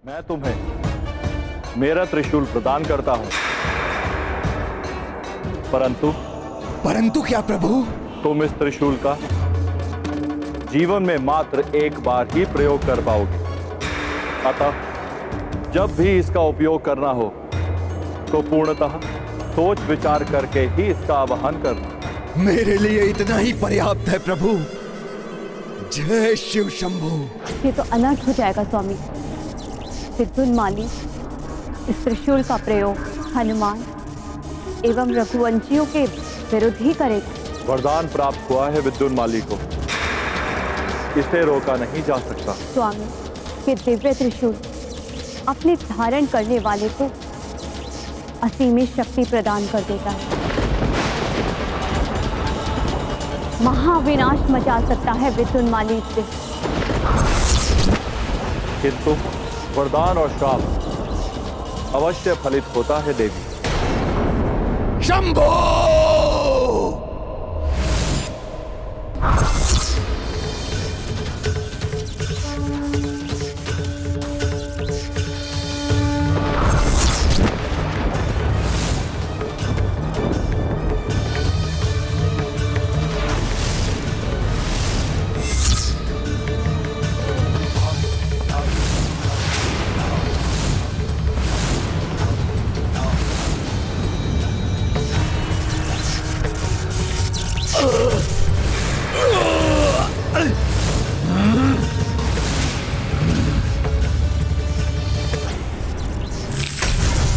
मैं तुम्हें मेरा त्रिशूल प्रदान करता हूं, परंतु क्या प्रभु? तुम इस त्रिशूल का जीवन में मात्र एक बार ही प्रयोग कर पाओगे। अतः जब भी इसका उपयोग करना हो तो पूर्णतः सोच विचार करके ही इसका आवाहन करना। मेरे लिए इतना ही पर्याप्त है प्रभु। जय शिव शंभू। ये तो अनर्थ हो जाएगा स्वामी। विद्युन्माली इस त्रिशूल का प्रयोग हनुमान एवं रघुवंशियों के विरुद्ध ही करेगा। वरदान प्राप्त हुआ है विद्युन्माली को, इसे रोका नहीं जा सकता। स्वामी, ये दिव्य त्रिशूल अपने धारण करने वाले को असीमित शक्ति प्रदान कर देता है। महाविनाश मचा सकता है विद्युन्माली से। किंतु वरदान और श्राप अवश्य फलित होता है देवी। शंभो!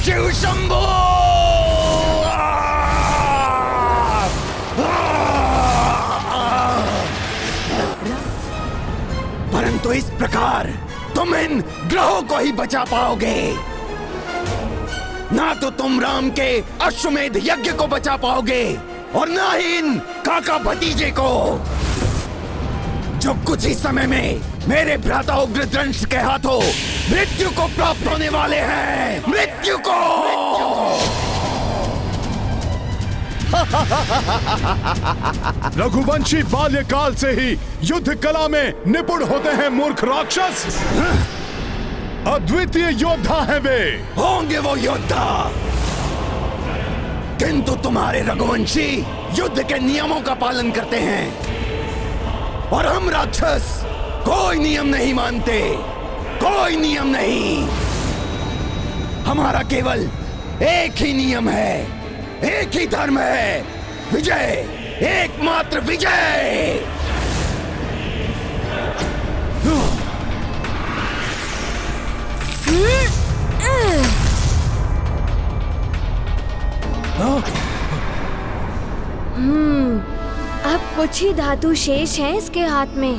शिव शंभो! परंतु इस प्रकार तुम इन ग्रहों को ही बचा पाओगे। ना तो तुम राम के अश्वमेध यज्ञ को बचा पाओगे और ना ही इन काका भतीजे को, जो कुछ ही समय में मेरे भ्राता उग्रदंश के हाथों मृत्यु को प्राप्त होने वाले हैं। मृत्यु को! रघुवंशी बाल्यकाल से ही युद्ध कला में निपुण होते हैं मूर्ख राक्षस। अद्वितीय योद्धा है वे। होंगे वो योद्धा, किंतु तुम्हारे रघुवंशी युद्ध के नियमों का पालन करते हैं और हम राक्षस कोई नियम नहीं मानते। कोई नियम नहीं। हमारा केवल एक ही नियम है, एक ही धर्म है, विजय, एकमात्र विजय। अब कुछ ही धातु शेष हैं इसके हाथ में।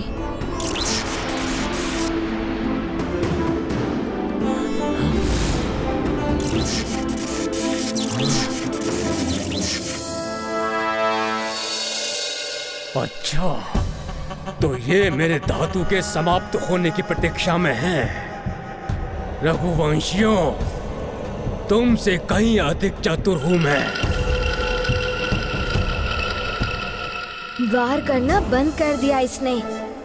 अच्छा, तो ये मेरे धातु के समाप्त होने की प्रतीक्षा में हैं। रघुवंशियों, तुमसे कहीं अधिक चतुर हूं मैं। वार करना बंद कर दिया इसने,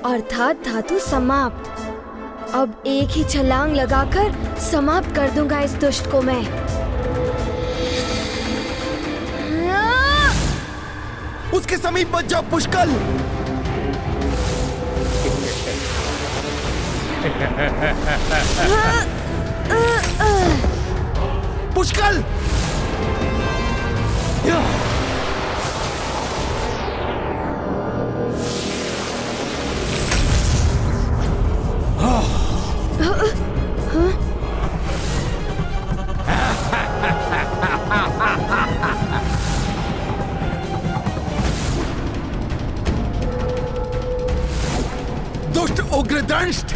अर्थात धातु समाप्त। अब एक ही छलांग लगाकर समाप्त कर दूंगा इस दुष्ट को मैं। उसके समीप मत जाओ पुष्कल। पुष्कल! दुष्ट उग्रदंष्ट,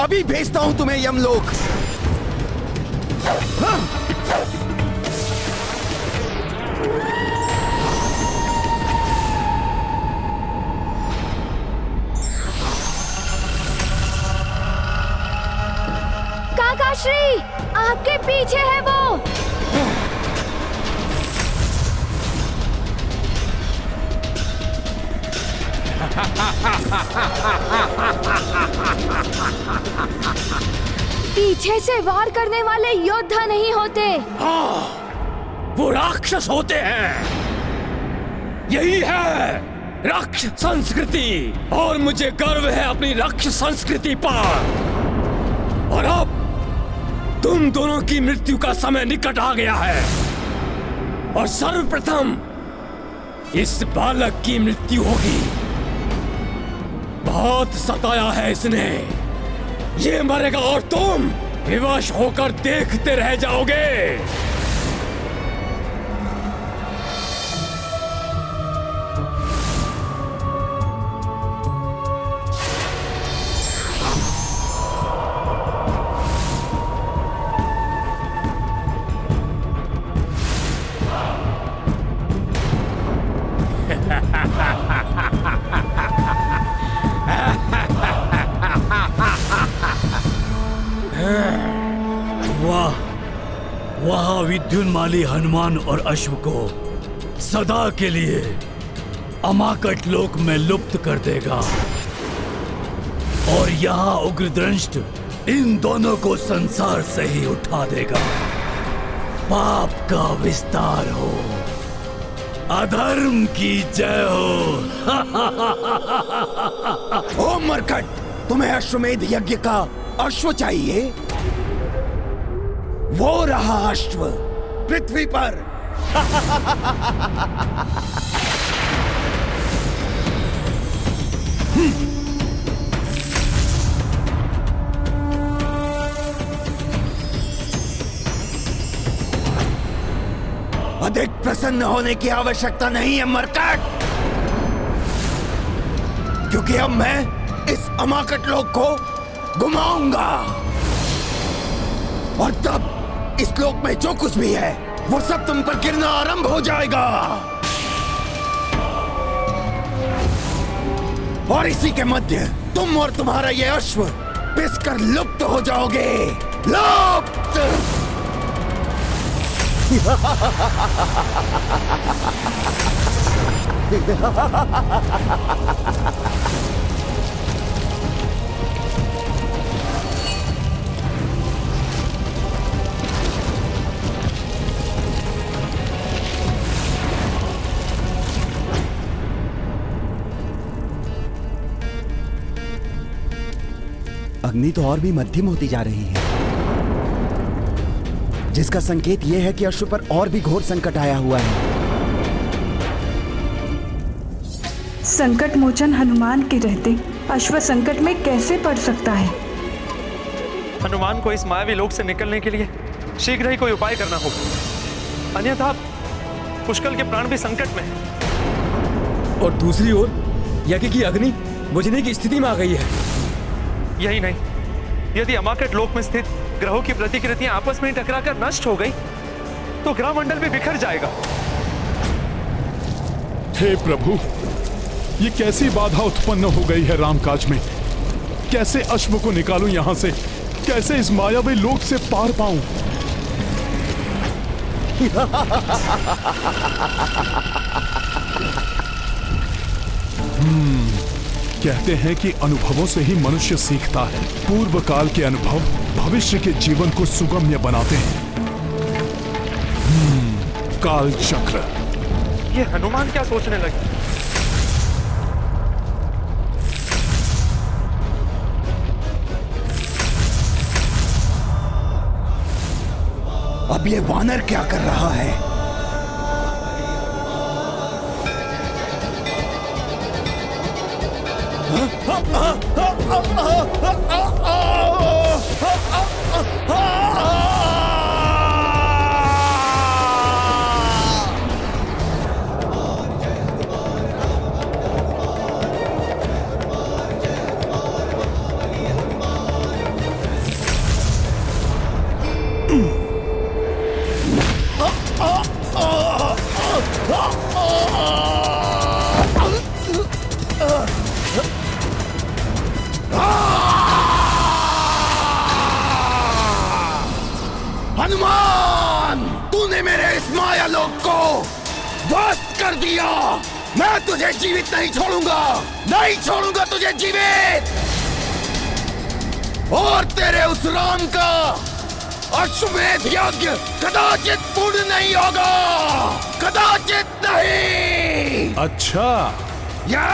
अभी भेजता हूं तुम्हें यमलोक। काकाश्री, आपके पीछे है वो। पीछे से वार करने वाले योद्धा नहीं होते। हाँ, वो राक्षस होते हैं। यही है राक्षस संस्कृति, और मुझे गर्व है अपनी राक्षस संस्कृति पर। और अब तुम दोनों की मृत्यु का समय निकट आ गया है, और सर्वप्रथम इस बालक की मृत्यु होगी। बहुत सताया है इसने, ये मरेगा और तुम विवश होकर देखते रह जाओगे। वह विद्युन्माली हनुमान और अश्व को सदा के लिए अमाकट लोक में लुप्त कर देगा, और यहाँ उग्रदंष्ट इन दोनों को संसार से ही उठा देगा। पाप का विस्तार हो, अधर्म की जय हो। ओ मरकट, तुम्हें अश्वमेध यज्ञ का अश्व चाहिए? वो रहा अश्व पृथ्वी पर। अधिक प्रसन्न होने की आवश्यकता नहीं है मरकट, क्योंकि अब मैं इस अमाकट लोक को घुमाऊंगा, और तब इस लोक में जो कुछ भी है वो सब तुम पर गिरना आरंभ हो जाएगा, और इसी के मध्य तुम और तुम्हारा ये अश्व पिसकर लुप्त हो जाओगे। लुप्त। अग्नि तो और भी मध्यम होती जा रही है, जिसका संकेत यह है कि अश्व पर और भी घोर संकट आया हुआ है। संकट मोचन हनुमान के रहते अश्व संकट में कैसे पड़ सकता है? हनुमान को इस मायावी लोक से निकलने के लिए शीघ्र ही कोई उपाय करना होगा, अन्यथा पुष्कल के प्राण भी संकट में हैं। और दूसरी ओर यज्ञ की अग्नि बुझने की स्थिति में आ गई है। यही नहीं, यदि अमाकट लोक में स्थित ग्रहों की प्रतिकृतियां आपस में टकराकर नष्ट हो गई तो ग्रह मंडल भी बिखर जाएगा। हे प्रभु, ये कैसी बाधा उत्पन्न हो गई है रामकाज में? कैसे अश्व को निकालूं यहां से? कैसे इस मायावी लोक से पार पाऊं? कहते हैं कि अनुभवों से ही मनुष्य सीखता है। पूर्व काल के अनुभव भविष्य के जीवन को सुगम्य बनाते हैं। काल चक्र। ये हनुमान क्या सोचने लगे? अब ये वानर क्या कर रहा है? हनुमान, तूने मेरे इस माया लोक को ध्वस्त कर दिया। मैं तुझे जीवित नहीं छोड़ूंगा, नहीं छोड़ूंगा तुझे जीवित। और तेरे उस राम का अश्वमेध यज्ञ कदाचित पूर्ण नहीं होगा, कदाचित नहीं। अच्छा, या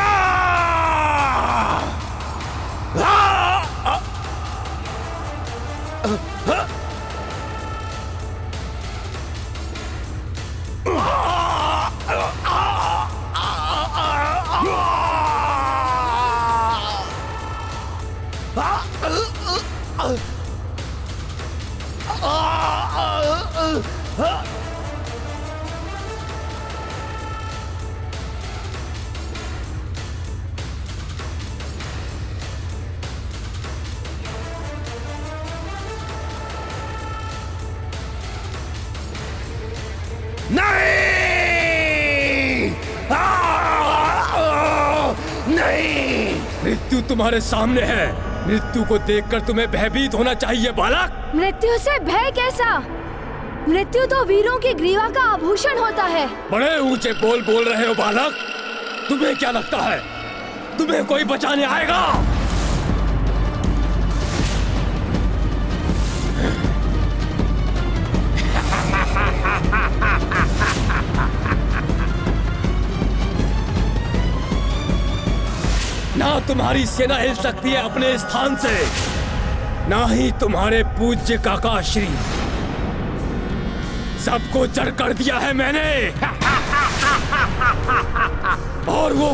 नहीं, मृत्यु तुम्हारे सामने है। मृत्यु को देखकर तुम्हें भयभीत होना चाहिए बालक। मृत्यु से भय कैसा? मृत्यु तो वीरों की ग्रीवा का आभूषण होता है। बड़े ऊंचे बोल बोल रहे हो बालक। तुम्हें क्या लगता है तुम्हें कोई बचाने आएगा? ना तुम्हारी सेना हिल सकती है अपने स्थान से, ना ही तुम्हारे पूज्य काका श्री। सबको जड़ कर दिया है मैंने। और वो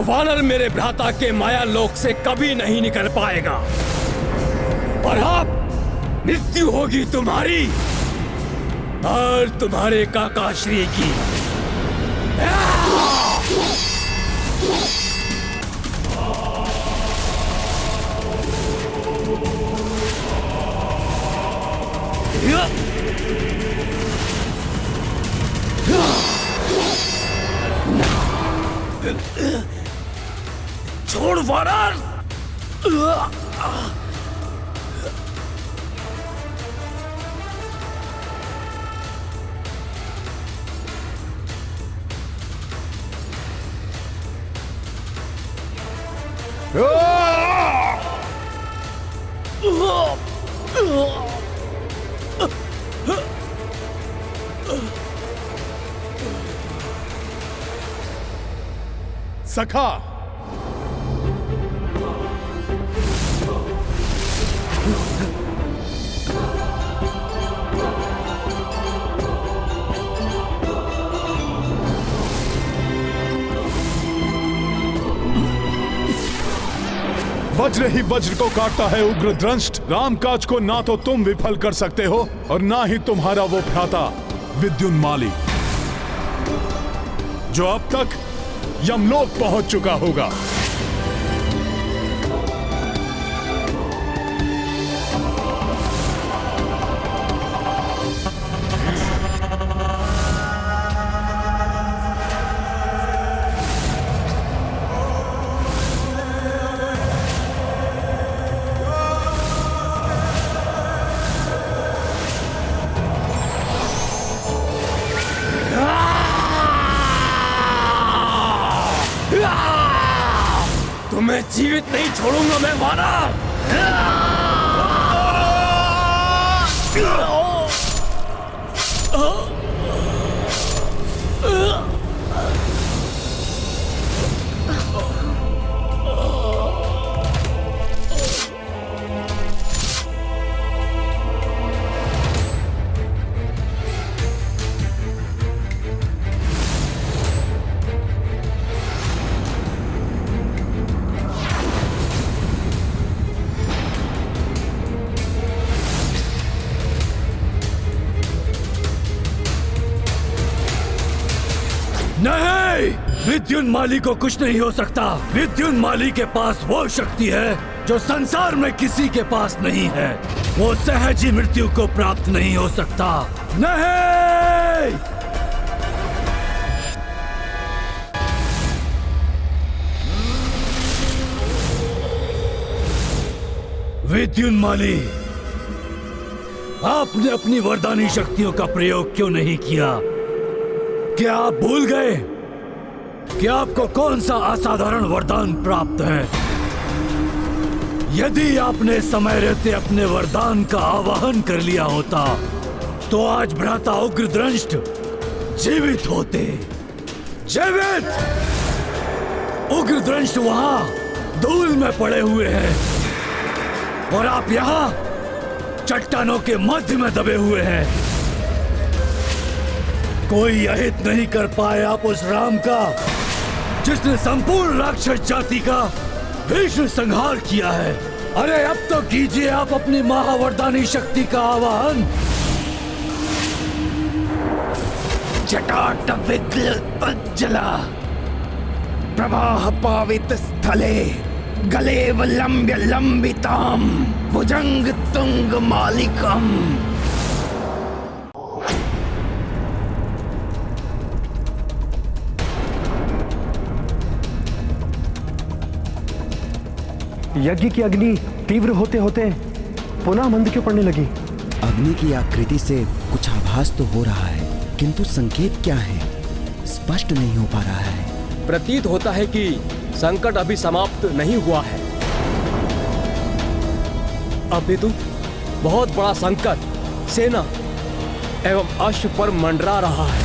वानर मेरे भ्राता के माया लोक से कभी नहीं निकल पाएगा। और अब मृत्यु होगी तुम्हारी और तुम्हारे काका श्री की। छोड़ वानर। सखा, वज्र ही वज्र को काटता है उग्र दंष्ट। रामकाज को ना तो तुम विफल कर सकते हो और ना ही तुम्हारा वो भ्राता विद्युन्माली, जो अब तक यमलोक पहुंच चुका होगा। तुम्हें जीवित नहीं छोड़ूंगा मैं वानर। नहीं, विद्युन्माली को कुछ नहीं हो सकता। विद्युन्माली के पास वो शक्ति है जो संसार में किसी के पास नहीं है। वो सहज ही मृत्यु को प्राप्त नहीं हो सकता। नहीं, विद्युन्माली, आपने अपनी वरदानी शक्तियों का प्रयोग क्यों नहीं किया? क्या आप भूल गए कि आपको कौन सा असाधारण वरदान प्राप्त है? यदि आपने समय रहते अपने वरदान का आवाहन कर लिया होता तो आज भ्राता उग्रदंष्ट जीवित होते। जीवित! उग्रदंष्ट वहां धूल में पड़े हुए हैं और आप यहां चट्टानों के मध्य में दबे हुए हैं। कोई अहित नहीं कर पाए आप उस राम का जिसने संपूर्ण राक्षस जाति का भीषण संहार किया है। अरे अब तो कीजिए आप अपनी महावरदानी शक्ति का आवाहन। जटाटविद्युत्पज्जला प्रवाह पावित स्थले गलेव लंब्य लंबिताम भुजंग तुंग मालिकम। यज्ञ की अग्नि तीव्र होते होते पुनः मंद क्यों पड़ने लगी? अग्नि की आकृति से कुछ आभास तो हो रहा है, किंतु संकेत क्या है स्पष्ट नहीं हो पा रहा है। प्रतीत होता है कि संकट अभी समाप्त नहीं हुआ है। अभी तो बहुत बड़ा संकट सेना एवं अश्व पर मंडरा रहा है।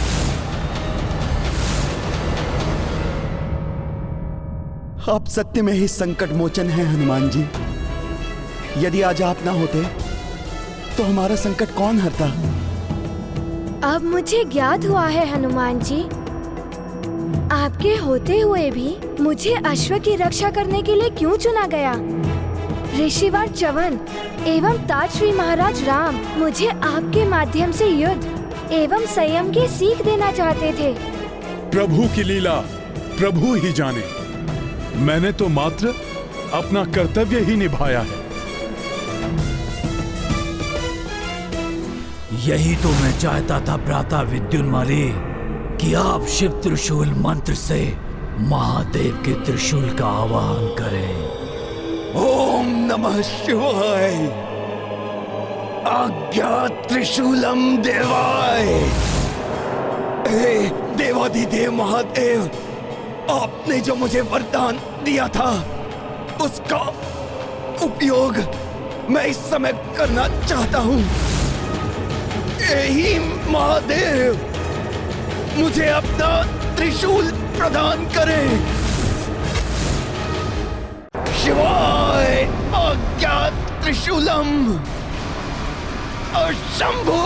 आप सत्य में ही संकट मोचन हैं हनुमान जी। यदि आज आप ना होते तो हमारा संकट कौन हरता? अब मुझे ज्ञात हुआ है हनुमान जी, आपके होते हुए भी मुझे अश्व की रक्षा करने के लिए क्यों चुना गया। ऋषिवर च्यवन एवं तात श्री महाराज राम मुझे आपके माध्यम से युद्ध एवं संयम की सीख देना चाहते थे। प्रभु की लीला प्रभु ही जाने। मैंने तो मात्र अपना कर्तव्य ही निभाया है। यही तो मैं चाहता था भ्राता विद्युन्माली कि आप शिव त्रिशूल मंत्र से महादेव के त्रिशूल का आवाहन करें। ओम नमः शिवाय। आज्ञा त्रिशूलम देवाय। हे देवाधिदेव महादेव, आपने जो मुझे वरदान दिया था उसका उपयोग मैं इस समय करना चाहता हूँ। यही महादेव मुझे अपना त्रिशूल प्रदान करें। शिवाय आज्ञा त्रिशूलम शंभो।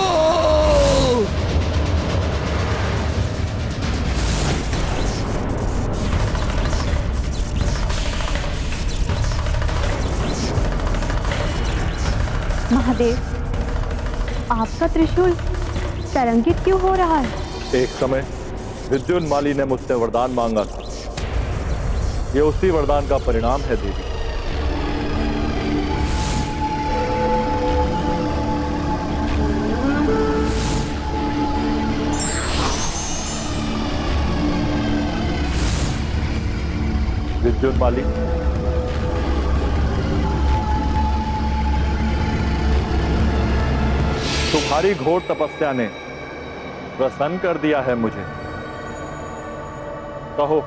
महादेव, आपका त्रिशूल तरंगित क्यों हो रहा है? एक समय विद्युन्माली ने मुझसे वरदान मांगा था। ये उसी वरदान का परिणाम है देवी। विद्युन्माली, तुम्हारी घोर तपस्या ने प्रसन्न कर दिया है मुझे। कहो,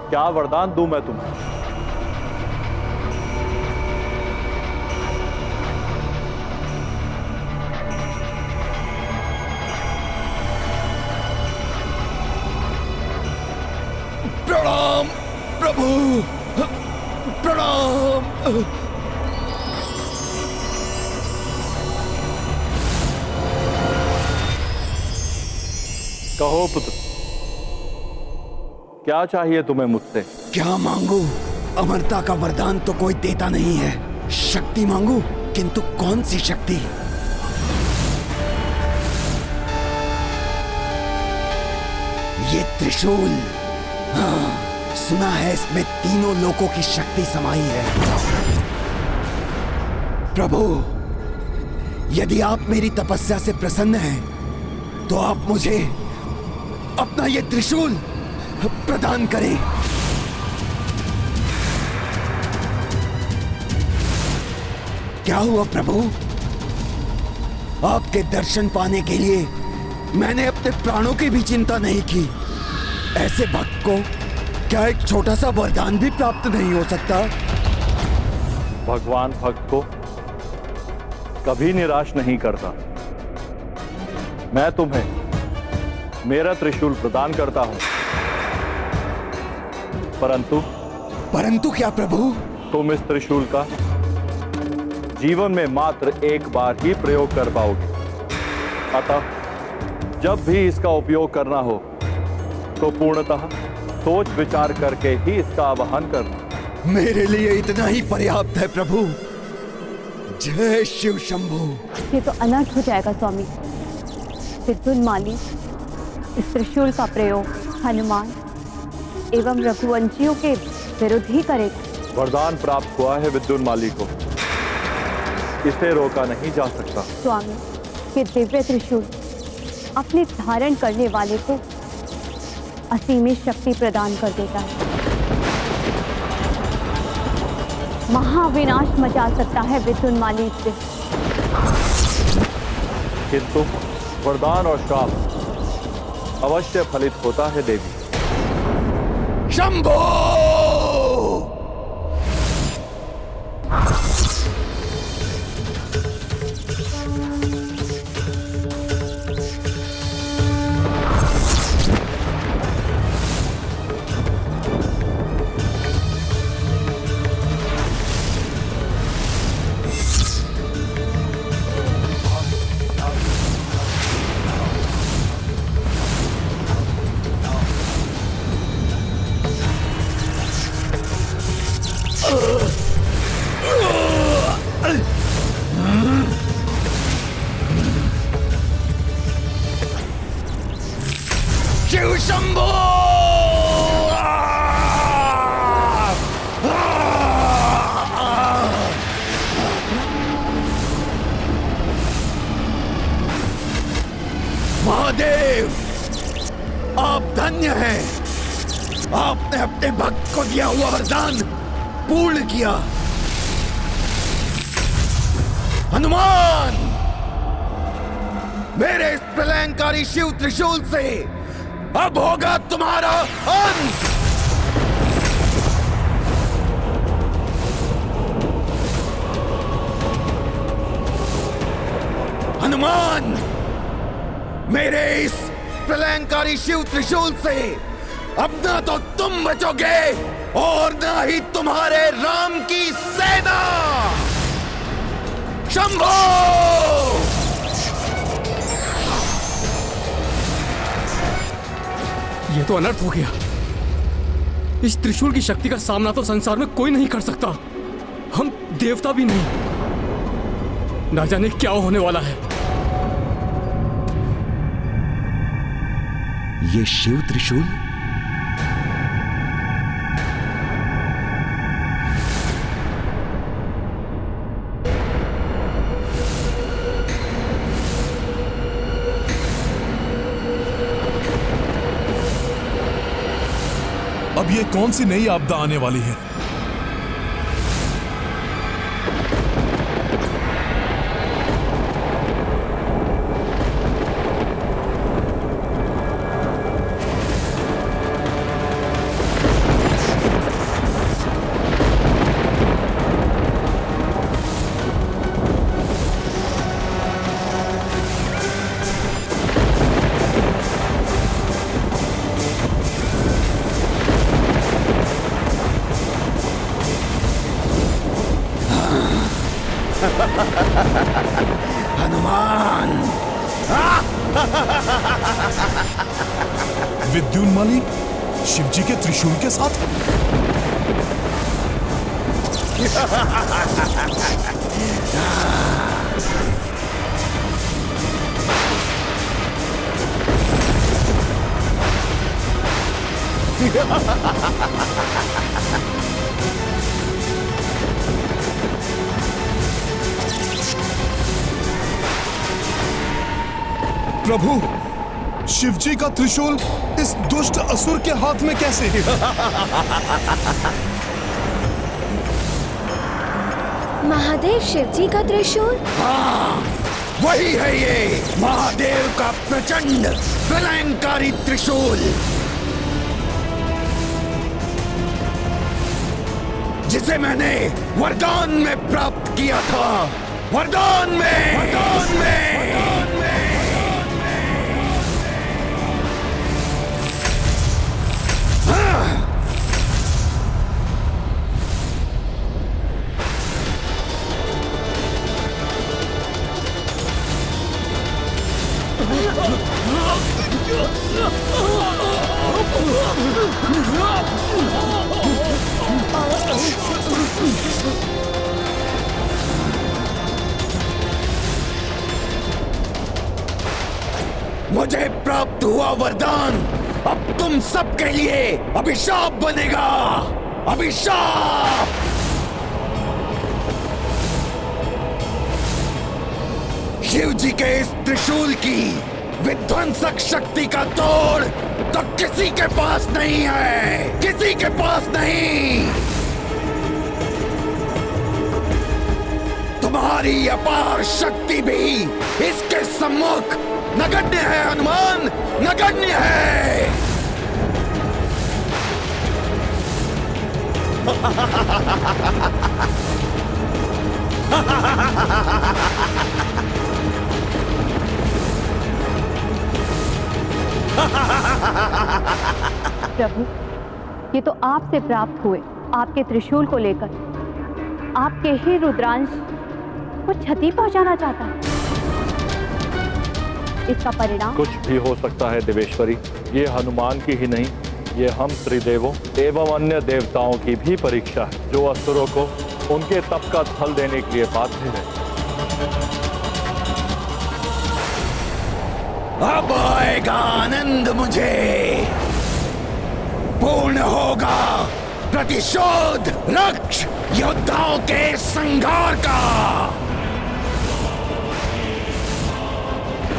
क्या वरदान दूं मैं तुम्हें? प्रणाम प्रभु, प्रणाम। कहो पुत्र, क्या चाहिए तुम्हें मुझसे? क्या मांगू? अमरता का वरदान तो कोई देता नहीं है। शक्ति मांगू, किंतु कौन सी शक्ति? ये त्रिशूल, हाँ, सुना है इसमें तीनों लोकों की शक्ति समाई है। प्रभु, यदि आप मेरी तपस्या से प्रसन्न हैं, तो आप मुझे अपना ये त्रिशूल प्रदान करें। क्या हुआ प्रभु? आपके दर्शन पाने के लिए मैंने अपने प्राणों की भी चिंता नहीं की। ऐसे भक्त को क्या एक छोटा सा वरदान भी प्राप्त नहीं हो सकता? भगवान भक्त को कभी निराश नहीं करता। मैं तुम्हें मेरा त्रिशूल प्रदान करता हूं, परंतु क्या प्रभु? तुम इस त्रिशूल का जीवन में मात्र एक बार ही प्रयोग कर पाओगे। अतः जब भी इसका उपयोग करना हो तो पूर्णतः सोच विचार करके ही इसका आवाहन करना। मेरे लिए इतना ही पर्याप्त है प्रभु। जय शिव शंभू। ये तो अनर्थ हो जाएगा स्वामी। विद्युन्माली इस त्रिशूल का प्रयोग हनुमान एवं रघुवंशियों के विरुद्ध ही करेगा। वरदान प्राप्त हुआ है विद्युन्माली को, इसे रोका नहीं जा सकता। स्वामी, ये दिव्य त्रिशूल अपने धारण करने वाले को असीमित शक्ति प्रदान कर देता है। महाविनाश मचा सकता है विद्युन्माली से। किंतु वरदान और श्राप अवश्य फलित होता है देवी। शंभो! शिव शंभो! महादेव, आप धन्य हैं। आपने अपने भक्त को दिया हुआ वरदान पूर्ण किया। हनुमान, मेरे इस प्रलयंकारी शिव त्रिशूल से अब होगा तुम्हारा अंत। हनुमान, मेरे इस प्रलयंकारी शिव त्रिशूल से अब ना तो तुम बचोगे और ना ही तुम्हारे राम की सेना। शंभो! ये तो अनर्थ हो गया। इस त्रिशूल की शक्ति का सामना तो संसार में कोई नहीं कर सकता। हम देवता भी नहीं। ना जाने क्या होने वाला है। ये शिव त्रिशूल अब ये कौन सी नई आपदा आने वाली है? हनुमान! विद्युन्माली शिवजी के त्रिशूल के साथ? प्रभु, शिवजी का त्रिशूल इस दुष्ट असुर के हाथ में कैसे? महादेव शिवजी का त्रिशूल? हाँ, वही है ये महादेव का प्रचंड प्रलयंकारी त्रिशूल, जिसे मैंने वरदान में प्राप्त किया था। वरदान में, वरदान में, वरदान में। मुझे प्राप्त हुआ वरदान अब तुम सबके लिए अभिशाप बनेगा। अभिशाप। शिव जी के इस त्रिशूल की विध्वंसक शक्ति का तोड़ तो किसी के पास नहीं है, किसी के पास नहीं। तुम्हारी अपार शक्ति भी इसके सम्मुख नगण्य है हनुमान, नगण्य है। प्रभु, ये तो आपसे प्राप्त हुए आपके त्रिशूल को लेकर आपके ही रुद्रांश को क्षति पहुंचाना चाहता है। इसका परिणाम कुछ भी हो सकता है देवेश्वरी। ये हनुमान की ही नहीं, ये हम त्रिदेवों एवं अन्य देवताओं की भी परीक्षा है, जो असुरों को उनके तप का फल देने के लिए बाध्य है। अब आएगा आनंद मुझे, पूर्ण होगा प्रतिशोध रक्ष योद्धाओं के संघार का।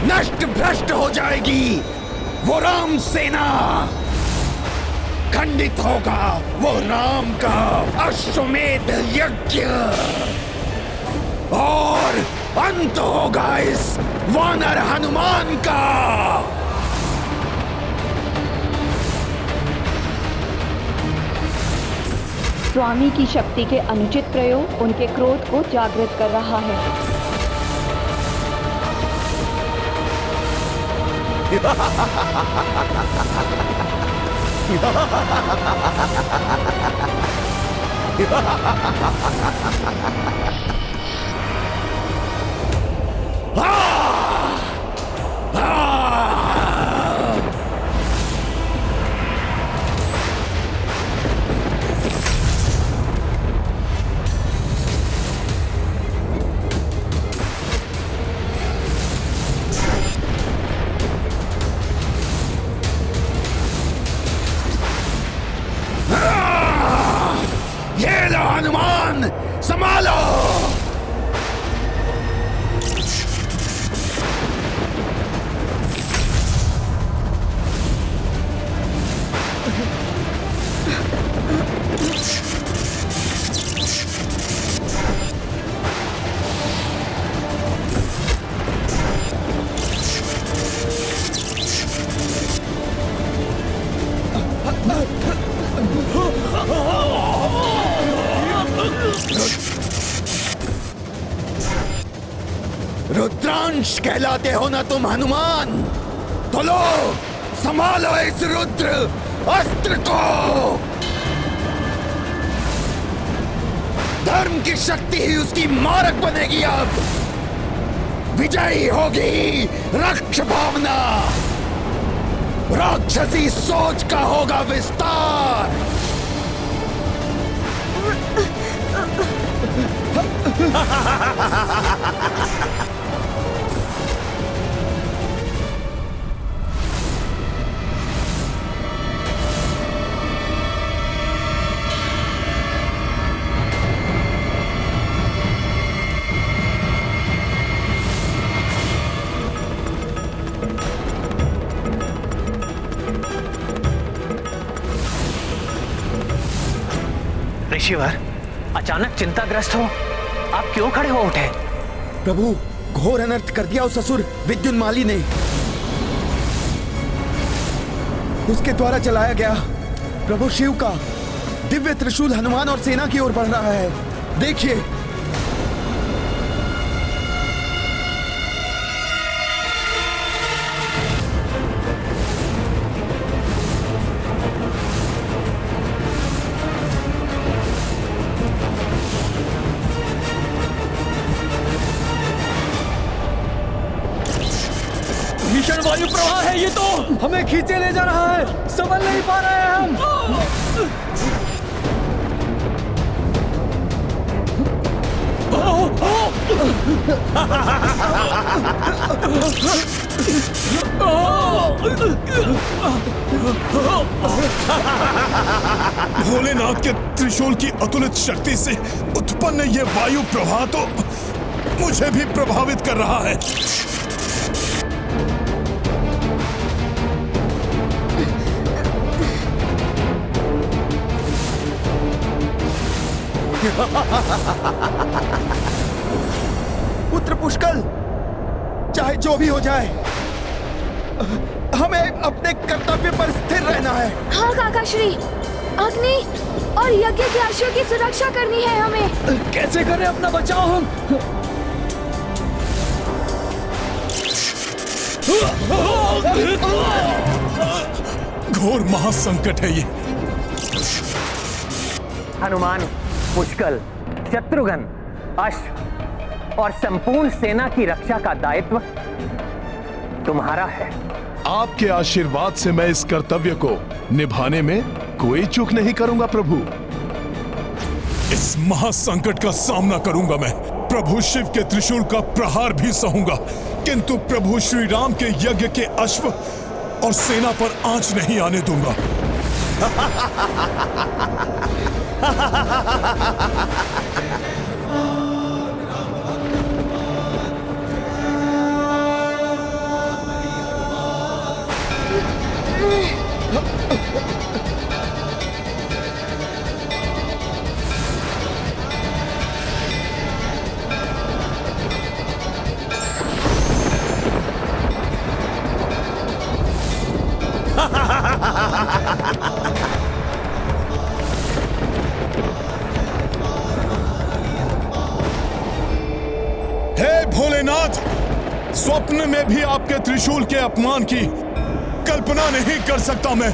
नष्ट भ्रष्ट हो जाएगी वो राम सेना, खंडित होगा वो राम का अश्वमेध यज्ञ, और अंत होगा इस वानर हनुमान का। स्वामी की शक्ति के अनुचित प्रयोग उनके क्रोध को जागृत कर रहा है। ये लो हनुमान, संभालो। रुद्रांश कहलाते हो ना तुम हनुमान, तो लो संभालो इस रुद्र अस्त्र को। धर्म की शक्ति ही उसकी मारक बनेगी। अब विजयी होगी रक्ष भावना, राक्षसी सोच का होगा विस्तार। ऋषिवर, अचानक चिंताग्रस्त हो, आप क्यों खड़े हो उठे? प्रभु, घोर अनर्थ कर दिया उस असुर विद्युन्माली ने। उसके द्वारा चलाया गया प्रभु शिव का दिव्य त्रिशूल हनुमान और सेना की ओर बढ़ रहा है। देखिए। भीषण वायु प्रवाह है ये तो, हमें खींचे ले जा रहा है, संभल नहीं पा रहे हैं हम। भोलेनाथ के त्रिशूल की अतुलित शक्ति से उत्पन्न ये वायु प्रवाह तो मुझे भी प्रभावित कर रहा है। पुत्र पुष्कल, चाहे जो भी हो जाए, हमें अपने कर्तव्य पर स्थिर रहना है। हाँ काका श्री, अग्नि और यज्ञ के अश्व की सुरक्षा करनी है हमें। कैसे करें अपना बचाव हम? घोर महासंकट है ये। हनुमान, पुष्कल, शत्रुघ्न, अश्व और संपूर्ण सेना की रक्षा का दायित्व तुम्हारा है। आपके आशीर्वाद से मैं इस कर्तव्य को निभाने में कोई चूक नहीं करूंगा प्रभु। इस महासंकट का सामना करूंगा मैं। प्रभु शिव के त्रिशूल का प्रहार भी सहूंगा, किंतु प्रभु श्री राम के यज्ञ के अश्व और सेना पर आंच नहीं आने दूंगा। हे भोलेनाथ, स्वप्न में भी आपके त्रिशूल के अपमान की कल्पना नहीं कर सकता मैं,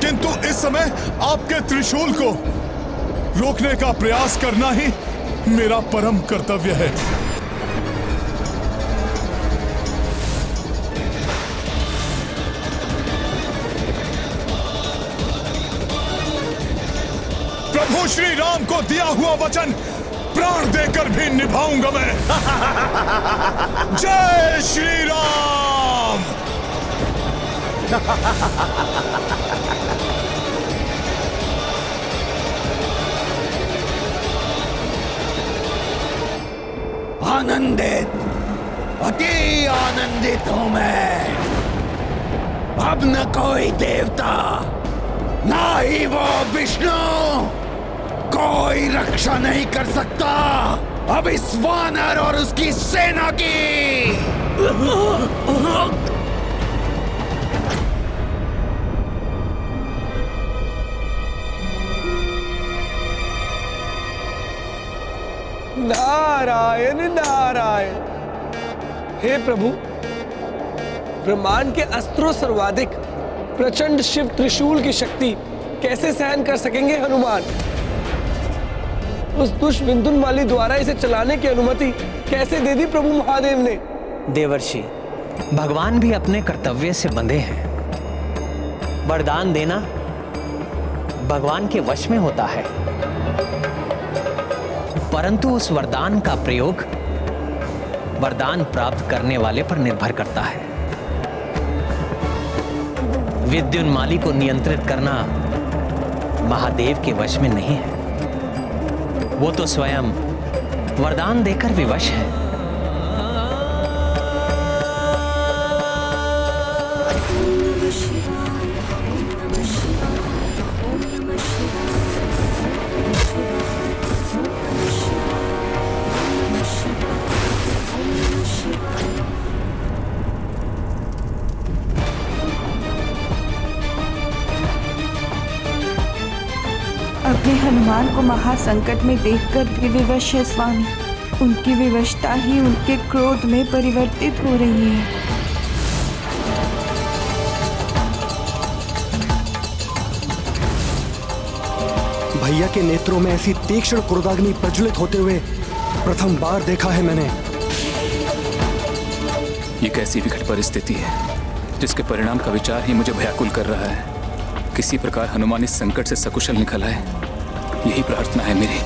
किंतु इस समय आपके त्रिशूल को रोकने का प्रयास करना ही मेरा परम कर्तव्य है। प्रभु श्री राम को दिया हुआ वचन प्राण देकर भी निभाऊंगा मैं। जय श्री राम। आनंदित, अति आनंदित हूं मैं। अब न कोई देवता, ना ही वो विष्णु कोई रक्षा नहीं कर सकता अब इस वानर और उसकी सेना की। नारायण नारायण। हे प्रभु, ब्रह्मांड के अस्त्रों सर्वाधिक प्रचंड शिव त्रिशूल की शक्ति कैसे सहन कर सकेंगे हनुमान? उस दुष्ट विंध्युन्माली द्वारा इसे चलाने की अनुमति कैसे दे दी प्रभु महादेव ने? देवर्षि, भगवान भी अपने कर्तव्य से बंधे हैं। वरदान देना भगवान के वश में होता है, परंतु उस वरदान का प्रयोग वरदान प्राप्त करने वाले पर निर्भर करता है। विद्युन्माली को नियंत्रित करना महादेव के वश में नहीं है। वो तो स्वयं वरदान देकर विवश है। हनुमान को महासंकट में देखकर भी विवश है स्वामी। उनकी विवशता ही उनके क्रोध में परिवर्तित हो रही है। भैया के नेत्रों में ऐसी तीक्ष्ण क्रोधाग्नि प्रज्वलित होते हुए प्रथम बार देखा है मैंने। ये कैसी विकट परिस्थिति है जिसके परिणाम का विचार ही मुझे भयाकुल कर रहा है। किसी प्रकार हनुमान इस संकट से सकुशल निकल आए, यही प्रार्थना है मेरी।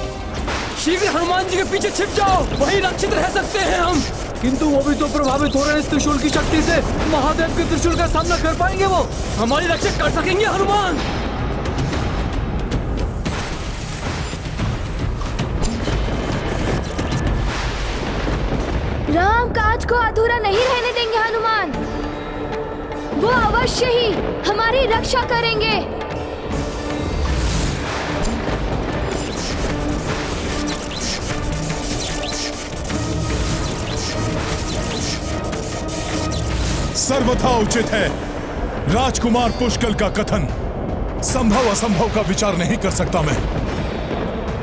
शीघ्र हनुमान जी के पीछे छिप जाओ, वही रक्षित रह सकते हैं हम। किंतु वो भी तो प्रभावित हो रहे हैं इस त्रिशूल की शक्ति से। महादेव के त्रिशूल का सामना कर पाएंगे वो? हमारी रक्षा कर सकेंगे हनुमान? राम काज को अधूरा नहीं रहने देंगे हनुमान। वो अवश्य ही हमारी रक्षा करेंगे। सर्वथा उचित है। राजकुमार पुष्कल का कथन संभव असंभव का विचार नहीं कर सकता मैं।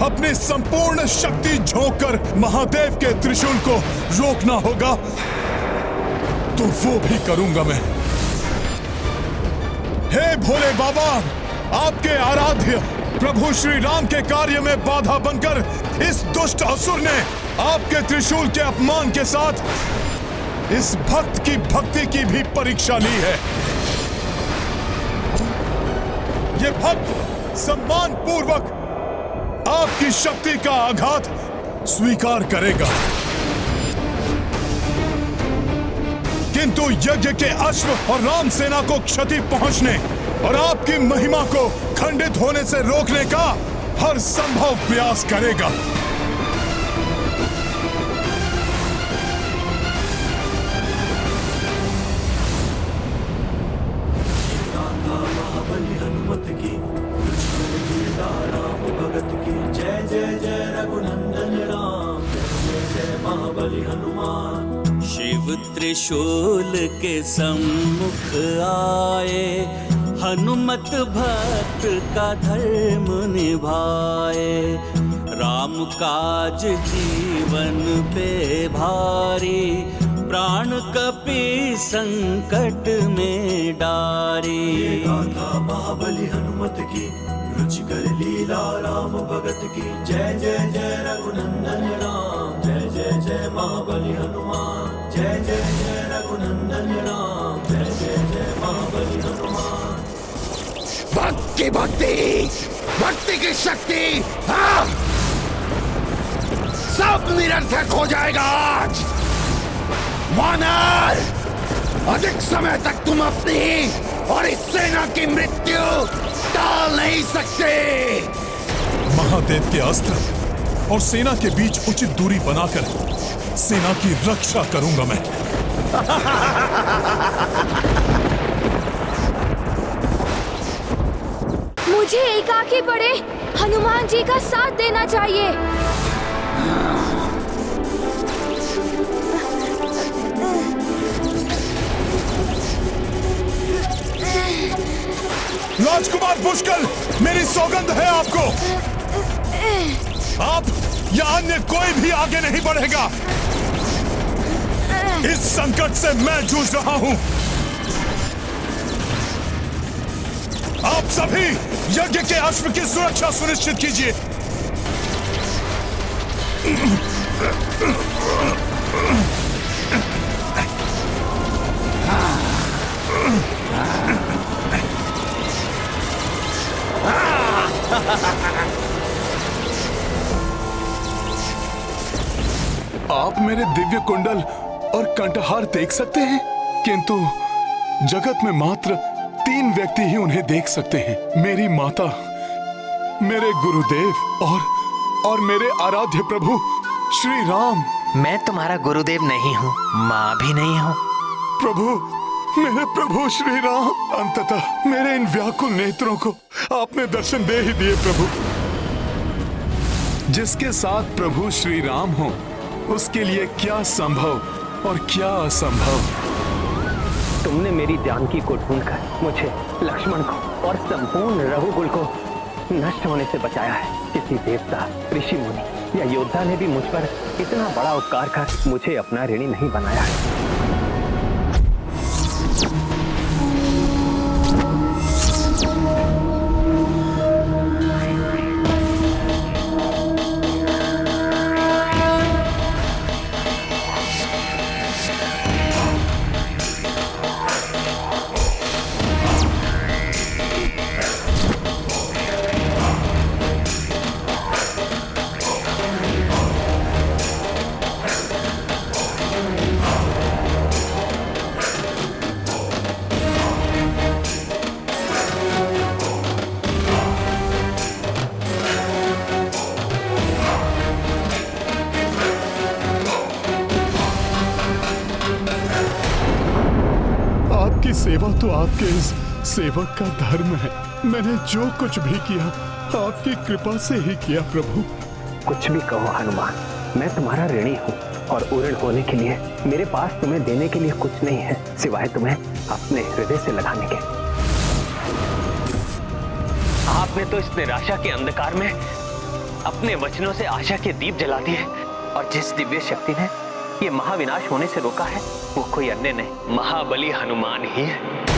अपनी संपूर्ण शक्ति झोंककर महादेव के त्रिशूल को रोकना होगा तो वो भी करूंगा मैं। हे भोले बाबा, आपके आराध्य प्रभु श्री राम के कार्य में बाधा बनकर इस दुष्ट असुर ने आपके त्रिशूल के अपमान के साथ इस भक्त की भक्ति की भी परीक्षा ली है। ये भक्त सम्मान पूर्वक आपकी शक्ति का आघात स्वीकार करेगा, किंतु यज्ञ के अश्व और राम सेना को क्षति पहुंचने और आपकी महिमा को खंडित होने से रोकने का हर संभव प्रयास करेगा। शिव त्रिशूल के सम्मुख आए, हनुमत भक्त का धर्म निभाए। राम काज जीवन पे भारी, प्राण कपि संकट में डारी। गाथा महाबली हनुमत की, रुचिकर लीला राम भगत की। जय जय जय रघुनंदन राम, जय जय जय महाबली हनुमान। जय जय जय रघुनंदन राम, जय जय जय महाबली हनुमान। भक्त की भक्ति, भक्ति की शक्ति, हाँ! सब निरर्थक हो जाएगा आज। वानर, अधिक समय तक तुम अपनी और इस सेना की मृत्यु टाल नहीं सकते। महादेव के अस्त्र और सेना के बीच उचित दूरी बनाकर सेना की रक्षा करूंगा मैं। मुझे एकाकी पड़े हनुमान जी का साथ देना चाहिए। राजकुमार पुष्कल, मेरी सौगंध है आपको, आप या अन्य कोई भी आगे नहीं बढ़ेगा। इस संकट से मैं जूझ रहा हूं। आप सभी यज्ञ के अश्व की सुरक्षा सुनिश्चित कीजिए। आप मेरे दिव्य कुंडल और कंठहार देख सकते हैं, किंतु जगत में मात्र 3 व्यक्ति ही उन्हें देख सकते हैं। मेरी माता, मेरे गुरुदेव और मेरे आराध्य प्रभु श्री राम। मैं तुम्हारा गुरुदेव नहीं हूँ, माँ भी नहीं हूँ। प्रभु, मेरे प्रभु श्री राम, अंततः मेरे इन व्याकुल नेत्रों को आपने दर्शन दे ही दिए प्रभु। जिसके साथ प्रभु श्री राम हो, उसके लिए क्या संभव और क्या असंभव। तुमने मेरी जानकी को ढूंढकर मुझे, लक्ष्मण को और संपूर्ण रघुकुल को नष्ट होने से बचाया है। किसी देवता, ऋषि मुनि या योद्धा ने भी मुझ पर इतना बड़ा उपकार कर मुझे अपना ऋणी नहीं बनाया है। सेवा तो आपके इस सेवक का धर्म है। मैंने जो कुछ भी किया आपकी कृपा से ही किया प्रभु। कुछ भी कहो हनुमान, मैं तुम्हारा ऋणी हूँ और ऋण होने के लिए मेरे पास तुम्हें देने के लिए कुछ नहीं है सिवाय तुम्हें अपने हृदय से लगाने के। आपने तो इस निराशा के अंधकार में अपने वचनों से आशा के दीप जला दिए और जिस दिव्य शक्ति ने ये महाविनाश होने से रोका है वो कोई अन्य नहीं, महाबली हनुमान ही है।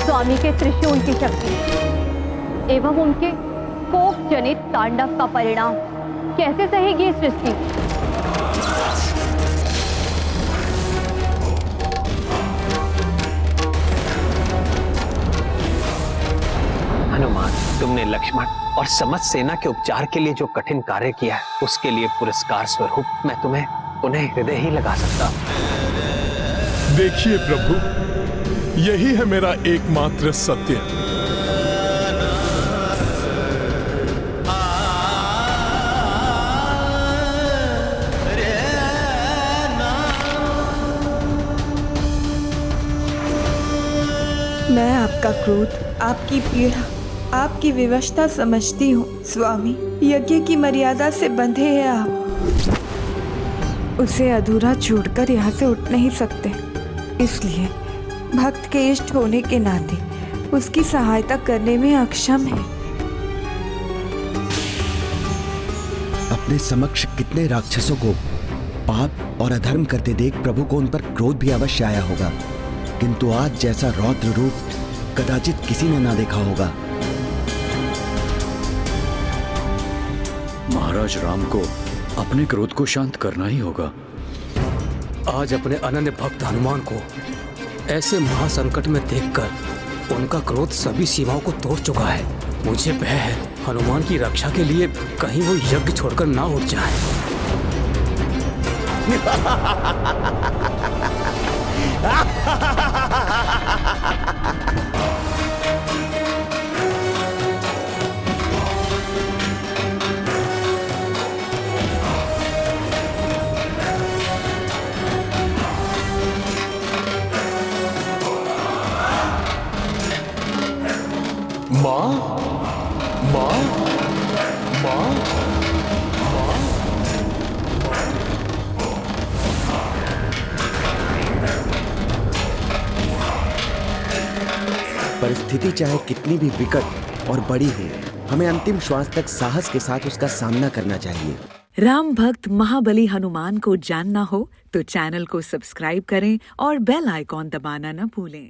स्वामी के त्रिशूल की शक्ति एवं उनके कोप जनित तांडव का परिणाम कैसे सहेगी ये सृष्टि? हनुमान, तुमने लक्ष्मण और समस्त सेना के उपचार के लिए जो कठिन कार्य किया है उसके लिए पुरस्कार स्वरूप मैं तुम्हें उन्हें हृदय ही लगा सकता हूं। देखिए प्रभु, यही है मेरा एकमात्र सत्य। मैं आपका क्रोध, आपकी पीड़ा, आपकी विवशता समझती हूँ स्वामी। यज्ञ की मर्यादा से बंधे हैं आप, उसे अधूरा छोड़कर यहाँ से उठ नहीं सकते। इसलिए भक्त के इष्ट होने के नाते उसकी सहायता करने में अक्षम है। अपने समक्ष कितने राक्षसों को पाप और अधर्म करते देख प्रभु को उन पर क्रोध भी अवश्य आया होगा, किंतु आज जैसा रौद्र रूप कदाचित किसी ने ना देखा होगा। महाराज राम को अपने क्रोध को शांत करना ही होगा। आज अपने अनन्य भक्त हनुमान को ऐसे महासंकट में देखकर उनका क्रोध सभी सीमाओं को तोड़ चुका है। मुझे भय है हनुमान की रक्षा के लिए कहीं वो यज्ञ छोड़कर ना उठ जाए। माँ, माँ, माँ, परिस्थिति चाहे कितनी भी विकट और बड़ी हो, हमें अंतिम श्वास तक साहस के साथ उसका सामना करना चाहिए। राम भक्त महाबली हनुमान को जानना हो तो चैनल को सब्सक्राइब करें और बेल आइकॉन दबाना न भूलें।